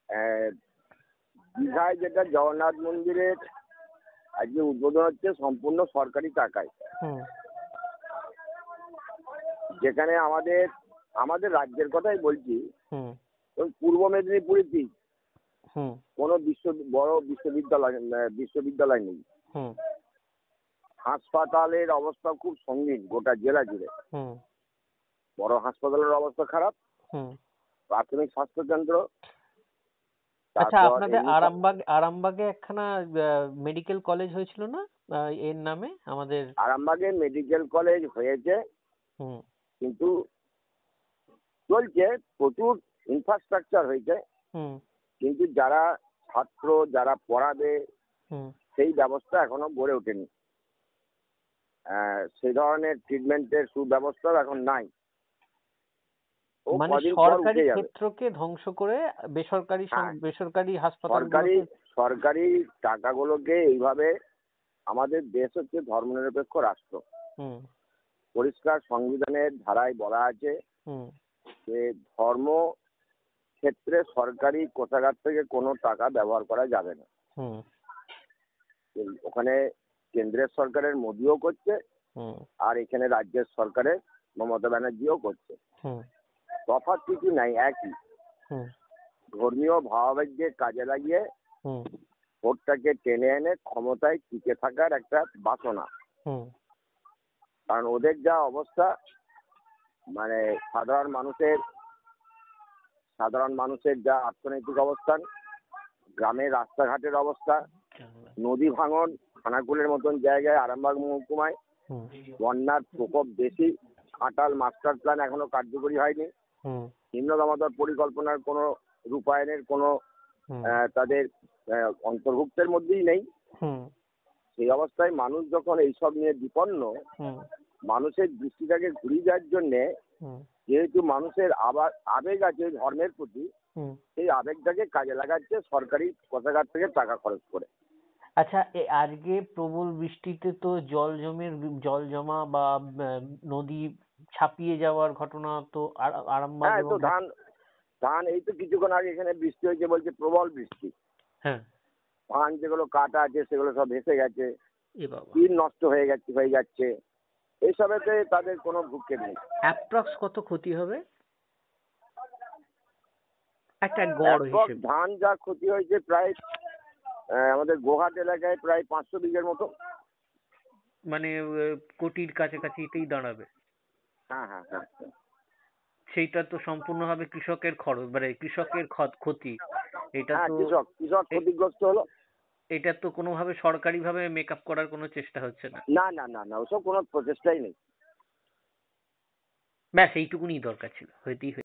আহ, দীঘায় যেটা জগন্নাথ মন্দিরের আজকে উদ্বোধন হচ্ছে সম্পূর্ণ সরকারি টাকায়, হুম যেখানে আমাদের আমাদের রাজ্যের কথাই বলছি। হুম ওই পূর্ব মেদিনীপুরে কি হুম কোনো বড় বিশ্ববিদ্যালয় নেই। হুম হাসপাতালের অবস্থা খুব সঙ্গীন গোটা জেলা জুড়ে। হুম বড় হাসপাতালের অবস্থা খারাপ, হুম প্রাথমিক স্বাস্থ্যকেন্দ্র, আচ্ছা, তারপর আপনাদের এমনি আরামবাগে একখানা মেডিকেল কলেজ হয়েছিল না এর নামে আমাদের? আরামবাগে মেডিকেল কলেজ হয়েছে, হুম কিন্তু চলছে, প্রচুর ইনফ্রাস্ট্রাকচার হয়েছে, হুম কিন্তু যারা ছাত্র যারা পড়াবে হুম সেই ব্যবস্থা এখনো গড়ে ওঠেনি। সেই ধরনের ট্রিটমেন্টের সুব্যবস্থা এখন নাই। ও মানে কদিন পর সরকারি উঠে যাবে। ক্ষেত্রকে ধ্বংস করে বেসরকারি হ্যাঁ, বেসরকারি সরকারি হাসপাতালগুলোকে। সরকারি টাকাগুলোকে এইভাবে, আমাদের দেশ হচ্ছে ধর্মনিরপেক্ষ রাষ্ট্র। হুম পরিষ্কার সংবিধানের ধারায় বলা আছে হুম যে ধর্ম ক্ষেত্রে সরকারি কোষাগার থেকে কোনো টাকা ব্যবহার করা যাবে না। হুম ওখানে কেন্দ্রের সরকারের মোদিও করছে, হুম আর এখানে রাজ্যের সরকারের মমতা ব্যানার্জিও করছে। হুম তফাৎ কিছু নাই, একই। হুম ধর্মীয় ভাবাবেগকে কাজে লাগিয়ে হুম ভোটটাকে টেনে এনে ক্ষমতায় টিকে থাকার একটা বাসনা। হুম কারণ ওদের যা অবস্থা, মানে সাধারণ মানুষের যা অর্থনৈতিক অবস্থান, গ্রামের রাস্তাঘাটের অবস্থা, নদী ভাঙন, খানাকুলের মতন জায়গায় আরামবাগ মহকুমায় হুম বন্যার প্রকোপ বেশি। ঘাটাল মাস্টার প্ল্যান এখনো কার্যকরী হয়নি। হুম নিম্ন দামোদর পরিকল্পনার কোনো রূপায়ণের কোনো হুম তাদের অন্তর্ভুক্তের মধ্যেই নেই। হুম সেই অবস্থায় মানুষ যখন এইসব নিয়ে বিপন্ন, হুম মানুষের দৃষ্টিটাকে ঘুরিয়ে দেওয়ার জন্যে, হুম যেহেতু মানুষের আবার আবেগ আছে ধর্মের প্রতি, হুম সেই আবেগটাকে কাজে লাগাচ্ছে সরকারি কোষাগার থেকে টাকা খরচ করে। আচ্ছা, আজকে প্রবল বৃষ্টিতে তো জল জমা বা নদী ছাপিয়ে যাওয়ার ঘটনা তো আরামবাগ হ্যাঁ, এবং তো ধান ধান এই তো কিছুক্ষণ আগে এখানে বৃষ্টি হয়েছে, বলছে প্রবল বৃষ্টি। হ্যাঁ। ধান যেগুলো কাটা আছে সেগুলো সব ভেসে গেছে, এ বাবা, তীর নষ্ট হয়ে যাচ্ছে। এইসবেতে তাদের কোনো ভ্রুক্ষেপ নেই। অ্যাপ্রক্স কত ক্ষতি হবে একটা গড় হিসেবে? ধান যা ক্ষতি হয়েছে প্রায় আমাদের গোহাট এলাকায় প্রায় 500 বিঘের মতো। মানে কোটির কাছাকাছিতেই দাঁড়াবে। হ্যাঁ, হ্যাঁ, হ্যাঁ, হ্যাঁ। সেইটা তো সম্পূর্ণভাবে কৃষকের খরচ, মানে কৃষকের ক্ষতি। এটা হ্যাঁ, তো কৃষক ক্ষতিগ্রস্ত হলো। এটা তো কোনোভাবে সরকারি ভাবে মেকআপ করার কোনো চেষ্টা হচ্ছে না। না, না, না, না, ওসব কোনো প্রচেষ্টাই নেই। ব্যাস এইটুকুনি দরকার ছিল, হইতেই